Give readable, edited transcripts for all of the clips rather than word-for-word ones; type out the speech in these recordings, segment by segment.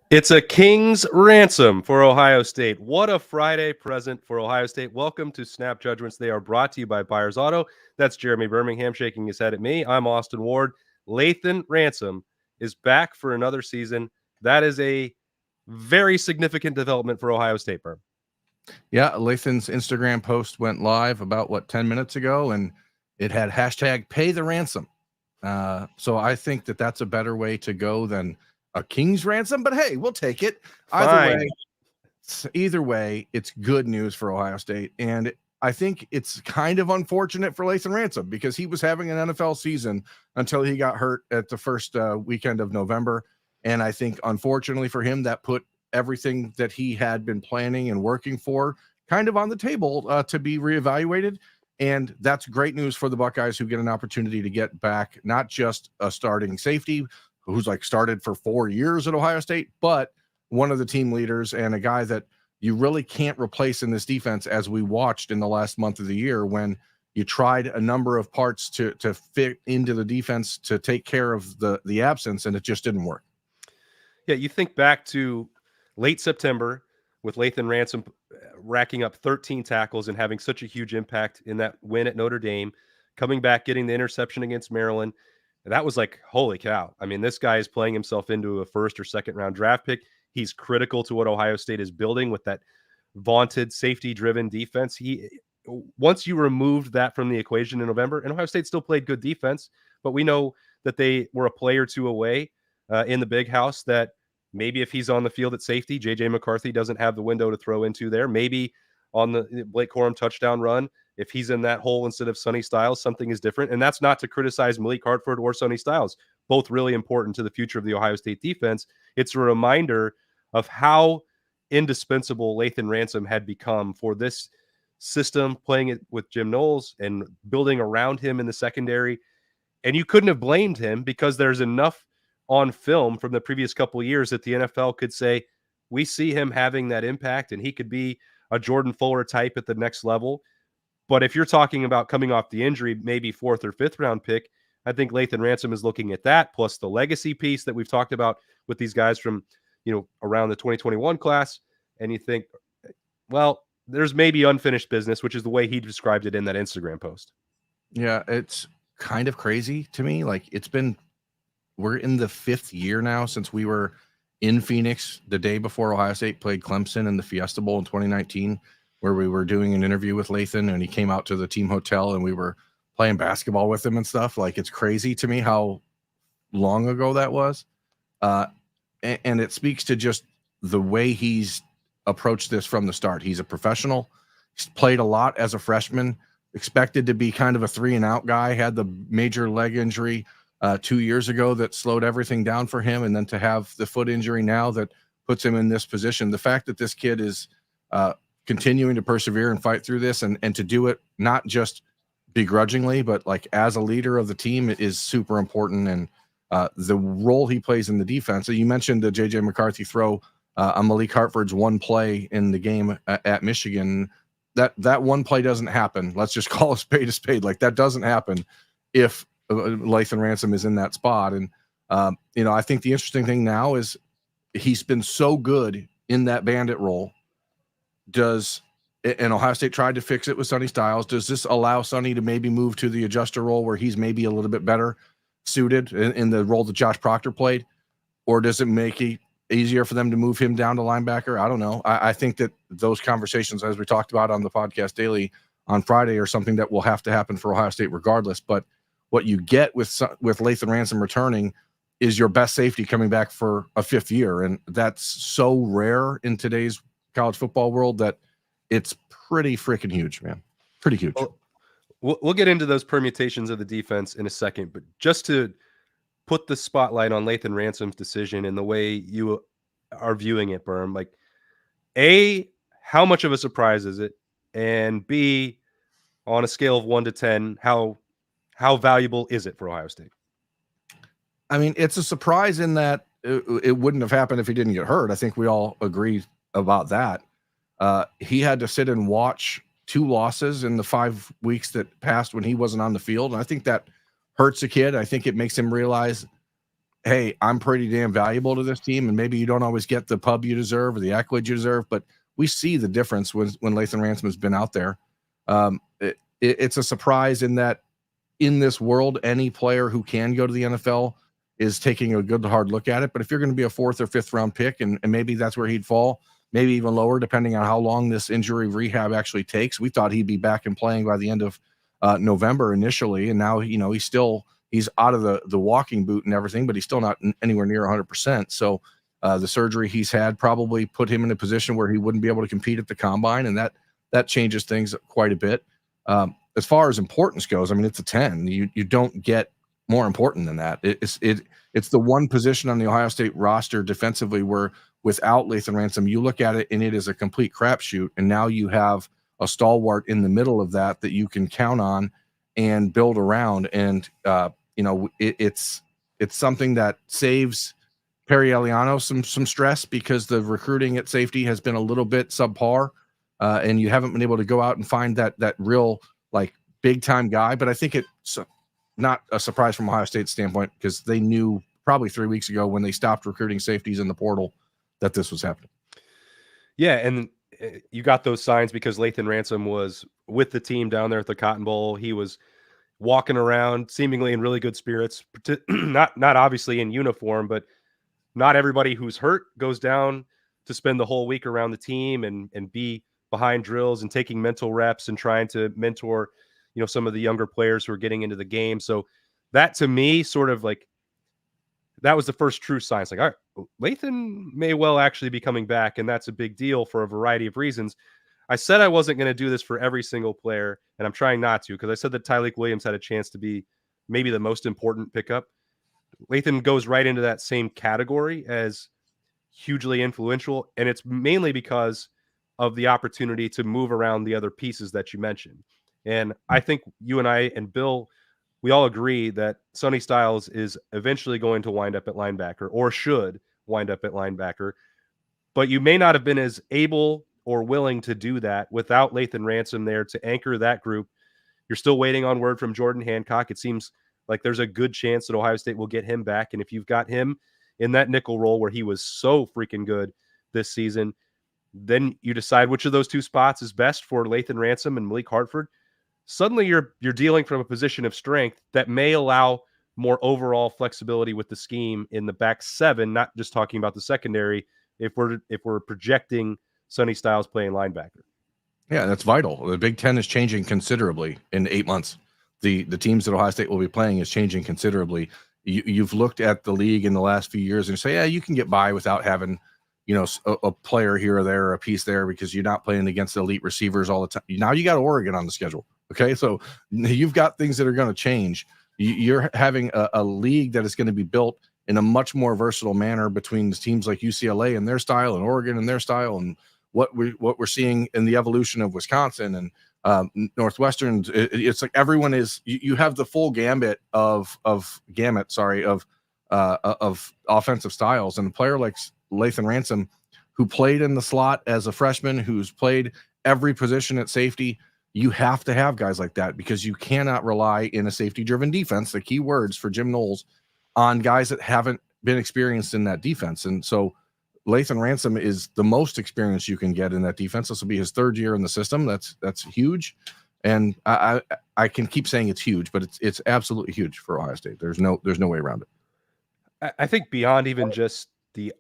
It's a king's ransom for Ohio State. What a Friday present for Ohio State. Welcome to Snap Judgments. They are brought to you by Buyers Auto. That's Jeremy Birmingham shaking his head at me. I'm Austin Ward. Lathan Ransom is back for another season. That is a very significant development for Ohio State, Birm. Yeah, Lathan's Instagram post went live about 10 minutes ago, and it had hashtag pay the ransom. So I think that's a better way to go than a king's ransom, but hey, we'll take it. Either way, it's good news for Ohio State. And I think it's kind of unfortunate for Lathan Ransom because he was having an NFL season until he got hurt at the first weekend of November. And I think, unfortunately for him, that put everything that he had been planning and working for kind of on the table to be reevaluated. And that's great news for the Buckeyes, who get an opportunity to get back not just a starting safety who's started for 4 years at Ohio State, but one of the team leaders and a guy that you really can't replace in this defense, as we watched in the last month of the year when you tried a number of parts to fit into the defense to take care of the absence, and it just didn't work. Yeah, you think back to late September with Lathan Ransom racking up 13 tackles and having such a huge impact in that win at Notre Dame, coming back, getting the interception against Maryland. That was like, holy cow. I mean, this guy is playing himself into a first or second round draft pick. He's critical to what Ohio State is building with that vaunted safety-driven defense. Once you removed that from the equation in November, and Ohio State still played good defense, but we know that they were a play or two away in the big house, that maybe if he's on the field at safety, J.J. McCarthy doesn't have the window to throw into there. Maybe on the Blake Corum touchdown run, if he's in that hole instead of Sonny Styles, something is different. And that's not to criticize Malik Hartford or Sonny Styles, both really important to the future of the Ohio State defense. It's a reminder of how indispensable Lathan Ransom had become for this system, playing it with Jim Knowles and building around him in the secondary. And you couldn't have blamed him because there's enough on film from the previous couple of years that the NFL could say, we see him having that impact and he could be a Jordan Fuller type at the next level. But if you're talking about coming off the injury, maybe fourth or fifth round pick, I think Lathan Ransom is looking at that, plus the legacy piece that we've talked about with these guys from, around the 2021 class. And you think, well, there's maybe unfinished business, which is the way he described it in that Instagram post. Yeah, it's kind of crazy to me. We're in the 5th year now since we were in Phoenix the day before Ohio State played Clemson in the Fiesta Bowl in 2019, where we were doing an interview with Lathan and he came out to the team hotel and we were playing basketball with him and stuff. It's crazy to me how long ago that was. And it speaks to just the way he's approached this from the start. He's a professional. He's played a lot as a freshman, expected to be kind of a 3-and-out guy, had the major leg injury 2 years ago that slowed everything down for him. And then to have the foot injury now that puts him in this position, the fact that this kid is continuing to persevere and fight through this and to do it, not just begrudgingly, but as a leader of the team, is super important. And the role he plays in the defense. So you mentioned the J.J. McCarthy throw on Malik Hartford's one play in the game at Michigan. That one play doesn't happen. Let's just call a spade a spade. That doesn't happen if Lathan Ransom is in that spot. And, I think the interesting thing now is he's been so good in that bandit role. And Ohio State tried to fix it with Sonny Styles. Does this allow Sonny to maybe move to the adjuster role where he's maybe a little bit better suited in the role that Josh Proctor played? Or does it make it easier for them to move him down to linebacker? I don't know. I think that those conversations, as we talked about on the podcast daily on Friday, are something that will have to happen for Ohio State regardless. But what you get with Lathan Ransom returning is your best safety coming back for a 5th year. And that's so rare in today's college football world that it's pretty freaking huge, man. Pretty huge. We'll get into those permutations of the defense in a second, but just to put the spotlight on Lathan Ransom's decision and the way you are viewing it, Berm, A, how much of a surprise is it? And B, on a scale of 1 to 10, how valuable is it for Ohio State? I mean, it's a surprise in that it wouldn't have happened if he didn't get hurt. I think we all agree about that. He had to sit and watch 2 losses in the 5 weeks that passed when he wasn't on the field. And I think that hurts a kid. I think it makes him realize hey, I'm pretty damn valuable to this team, and maybe you don't always get the pub you deserve or the accolades you deserve, but we see the difference when Lathan Ransom has been out there. It's a surprise in that in this world, any player who can go to the NFL is taking a good hard look at it. But if you're going to be a 4th or 5th round pick, and maybe that's where he'd fall, maybe even lower, depending on how long this injury rehab actually takes. We thought he'd be back and playing by the end of November initially, and now he's out of the walking boot and everything, but he's still not anywhere near 100%. So the surgery he's had probably put him in a position where he wouldn't be able to compete at the combine, and that changes things quite a bit. As far as importance goes, I mean, it's a 10. You don't get more important than that. It's the one position on the Ohio State roster defensively where without Lathan Ransom, you look at it and it is a complete crapshoot. And now you have a stalwart in the middle of that you can count on and build around. And it's something that saves Perry Eliano some stress because the recruiting at safety has been a little bit subpar, and you haven't been able to go out and find that real like big time guy. But I think it's not a surprise from Ohio State's standpoint because they knew probably 3 weeks ago when they stopped recruiting safeties in the portal that this was happening. Yeah, and you got those signs because Lathan Ransom was with the team down there at the Cotton Bowl. He was walking around seemingly in really good spirits, not obviously in uniform, but not everybody who's hurt goes down to spend the whole week around the team and be behind drills and taking mental reps and trying to mentor, some of the younger players who are getting into the game. So that to me sort of like that was the first true sign. It's like, all right, Lathan may well actually be coming back, and that's a big deal for a variety of reasons. I said I wasn't going to do this for every single player, and I'm trying not to because I said that Tyleik Williams had a chance to be maybe the most important pickup. Lathan goes right into that same category as hugely influential, and it's mainly because of the opportunity to move around the other pieces that you mentioned. And I think you and I and Bill, we all agree that Sonny Styles is eventually going to wind up at linebacker or should wind up at linebacker, but you may not have been as able or willing to do that without Lathan Ransom there to anchor that group. You're still waiting on word from Jordan Hancock. It seems like there's a good chance that Ohio State will get him back. And if you've got him in that nickel role where he was so freaking good this season, then you decide which of those two spots is best for Lathan Ransom and Malik Hartford. Suddenly you're dealing from a position of strength that may allow more overall flexibility with the scheme in the back seven, not just talking about the secondary, if we're projecting Sonny Styles playing linebacker. Yeah, that's vital. The Big Ten is changing considerably in 8 months. The teams that Ohio State will be playing is changing considerably. You've looked at the league in the last few years and say, yeah, you can get by without having, a player here or there, or a piece there, because you're not playing against elite receivers all the time. Now you got Oregon on the schedule. Okay, so you've got things that are going to change. You're having a league that is going to be built in a much more versatile manner between the teams like UCLA and their style and Oregon and their style, and what we're seeing in the evolution of Wisconsin and Northwestern. It's like everyone is. You have the full gamut of offensive styles, and a player like Lathan Ransom, who played in the slot as a freshman, who's played every position at safety. You have to have guys like that because you cannot rely in a safety-driven defense, the key words for Jim Knowles, on guys that haven't been experienced in that defense. And so Lathan Ransom is the most experience you can get in that defense. This will be his 3rd year in the system. That's huge. And I can keep saying it's huge, but it's absolutely huge for Ohio State. There's no way around it. I think beyond even just the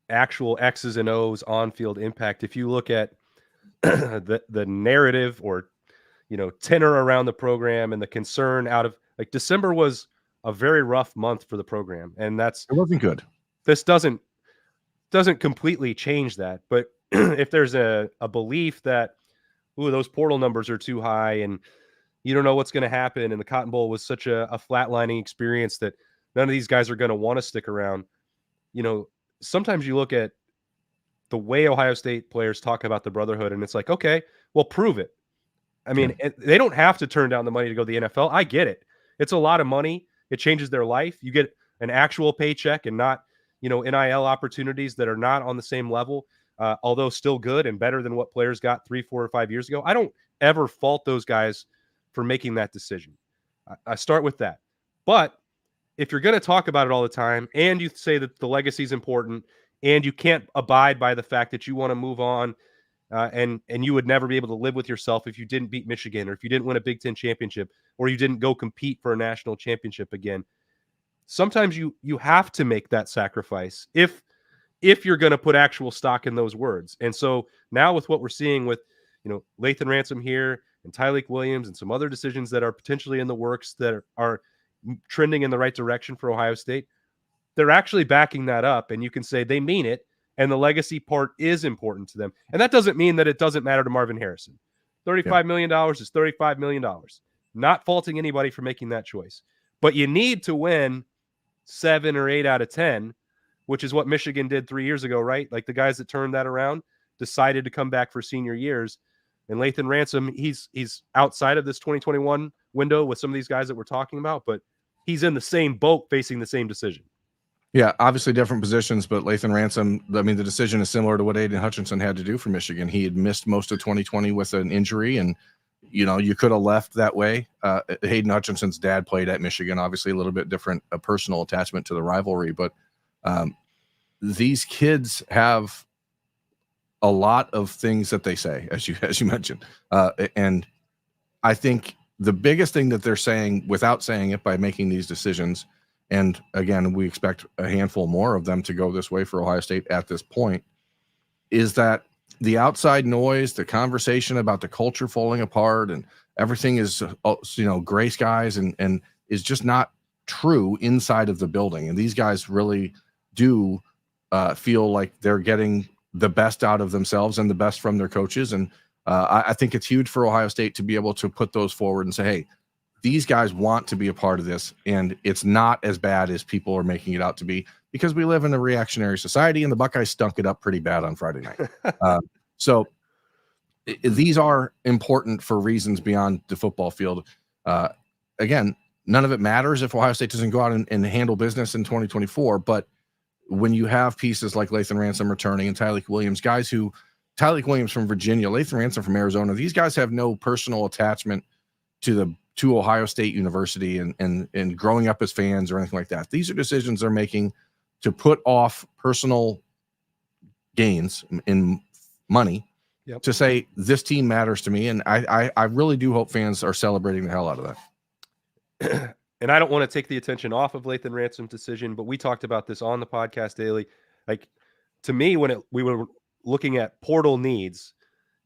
actual X's and O's on-field impact, if you look at the narrative or tenor around the program and the concern out of like December was a very rough month for the program, and it wasn't good. This doesn't completely change that, but if there's a belief that those portal numbers are too high and you don't know what's going to happen, and the Cotton Bowl was such a flatlining experience that none of these guys are going to want to stick around. Sometimes you look at the way Ohio State players talk about the brotherhood, and it's like, okay, well, prove it. I mean, they don't have to turn down the money to go to the NFL. I get it. It's a lot of money. It changes their life. You get an actual paycheck and not, NIL opportunities that are not on the same level, although still good and better than what players got 3, 4, or 5 years ago. I don't ever fault those guys for making that decision. I start with that. But if you're going to talk about it all the time and you say that the legacy is important and you can't abide by the fact that you want to move on, and you would never be able to live with yourself if you didn't beat Michigan or if you didn't win a Big Ten championship or you didn't go compete for a national championship again. Sometimes you have to make that sacrifice if you're going to put actual stock in those words. And so now with what we're seeing with, Lathan Ransom here and Tyleik Williams and some other decisions that are potentially in the works that are trending in the right direction for Ohio State, they're actually backing that up, and you can say they mean it, and the legacy part is important to them. And that doesn't mean that it doesn't matter to Marvin Harrison. $35 million is $35 million. Not faulting anybody for making that choice. But you need to win 7 or 8 out of 10, which is what Michigan did 3 years ago, right? Like the guys that turned that around decided to come back for senior years. And Lathan Ransom, he's outside of this 2021 window with some of these guys that we're talking about, but he's in the same boat facing the same decision. Yeah, obviously different positions, but Lathan Ransom, I mean, the decision is similar to what Aiden Hutchinson had to do for Michigan. He had missed most of 2020 with an injury, and, you could have left that way. Hayden Hutchinson's dad played at Michigan, obviously a little bit different, a personal attachment to the rivalry, but these kids have a lot of things that they say, as you mentioned. And I think the biggest thing that they're saying without saying it by making these decisions, and again, we expect a handful more of them to go this way for Ohio State at this point, is that the outside noise, the conversation about the culture falling apart and everything is, gray skies and is just not true inside of the building. And these guys really do feel like they're getting the best out of themselves and the best from their coaches. And I think it's huge for Ohio State to be able to put those forward and say, hey, these guys want to be a part of this, and it's not as bad as people are making it out to be, because we live in a reactionary society, and the Buckeyes stunk it up pretty bad on Friday night. So these are important for reasons beyond the football field. Again, none of it matters if Ohio State doesn't go out and handle business in 2024, but when you have pieces like Lathan Ransom returning and Tyleik Williams from Virginia, Lathan Ransom from Arizona, these guys have no personal attachment to Ohio State University and growing up as fans or anything like that. These are decisions they're making to put off personal gains in money to say, this team matters to me. And I really do hope fans are celebrating the hell out of that. And I don't want to take the attention off of Lathan Ransom's decision, but we talked about this on the podcast daily. Like, to me, when we were looking at portal needs,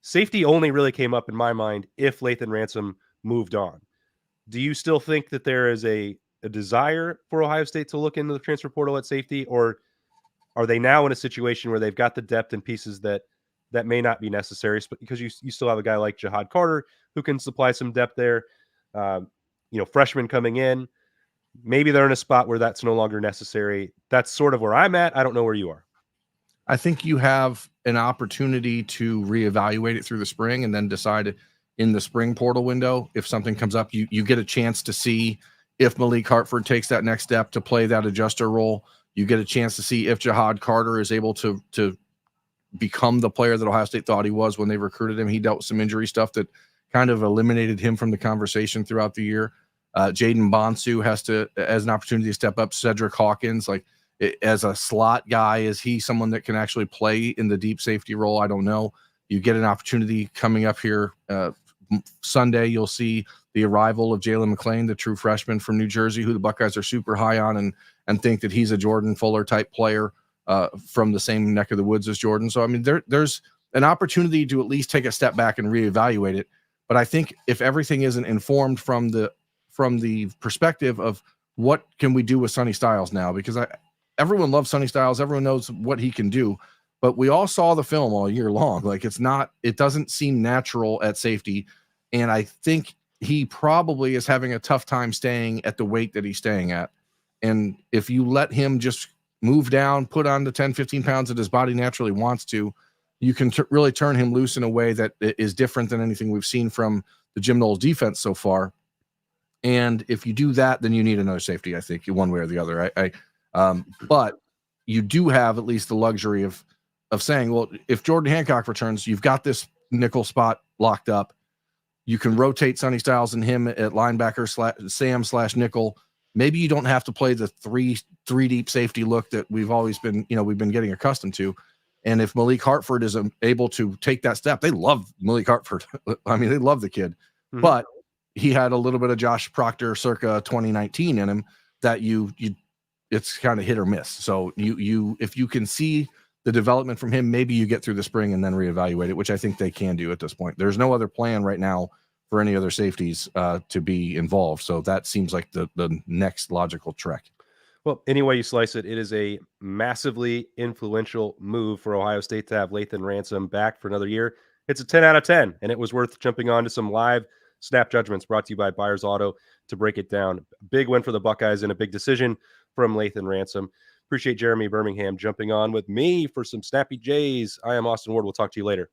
safety only really came up in my mind if Lathan Ransom moved on. Do you still think that there is a desire for Ohio State to look into the transfer portal at safety, or are they now in a situation where they've got the depth and pieces that may not be necessary, because you still have a guy like Jihad Carter who can supply some depth there, freshmen coming in, maybe they're in a spot where that's no longer necessary. That's sort of where I'm at. I don't know where you are. I think you have an opportunity to reevaluate it through the spring and then decide in the spring portal window, if something comes up, you get a chance to see if Malik Hartford takes that next step to play that adjuster role. You get a chance to see if Jihad Carter is able to become the player that Ohio State thought he was when they recruited him. He dealt with some injury stuff that kind of eliminated him from the conversation throughout the year. Jaden Bonsu has an opportunity to step up. Cedric Hawkins, as a slot guy, is he someone that can actually play in the deep safety role? I don't know. You get an opportunity coming up here Sunday. You'll see the arrival of Jalen McClain, the true freshman from New Jersey, who the Buckeyes are super high on and think that he's a Jordan Fuller type player from the same neck of the woods as Jordan. So, I mean, there's an opportunity to at least take a step back and reevaluate it. But I think if everything isn't informed from the perspective of what can we do with Sonny Styles now, because everyone loves Sonny Styles, everyone knows what he can do, but we all saw the film all year long. It doesn't seem natural at safety. And I think he probably is having a tough time staying at the weight that he's staying at. And if you let him just move down, put on the 10, 15 pounds that his body naturally wants to, you can really turn him loose in a way that is different than anything we've seen from the Jim Knowles defense so far. And if you do that, then you need another safety, I think, one way or the other. But you do have at least the luxury of saying, well, if Jordan Hancock returns, you've got this nickel spot locked up. You can rotate Sonny Styles and him at linebacker /Sam/nickel. maybe you don't have to play the three deep safety look that we've always been, we've been getting accustomed to. And if Malik Hartford is able to take that step, they love Malik Hartford. I mean, they love the kid, but he had a little bit of Josh Proctor circa 2019 in him that it's kind of hit or miss. So if you can see the development from him, maybe you get through the spring and then reevaluate it, which I think they can do at this point. There's no other plan right now for any other safeties to be involved. So that seems like the next logical trek. Well, any way you slice it, it is a massively influential move for Ohio State to have Lathan Ransom back for another year. It's a 10 out of 10, and it was worth jumping on to some live snap judgments brought to you by Buyers Auto to break it down. Big win for the Buckeyes and a big decision from Lathan Ransom. Appreciate Jeremy Birmingham jumping on with me for some Snappy Jays. I am Austin Ward. We'll talk to you later.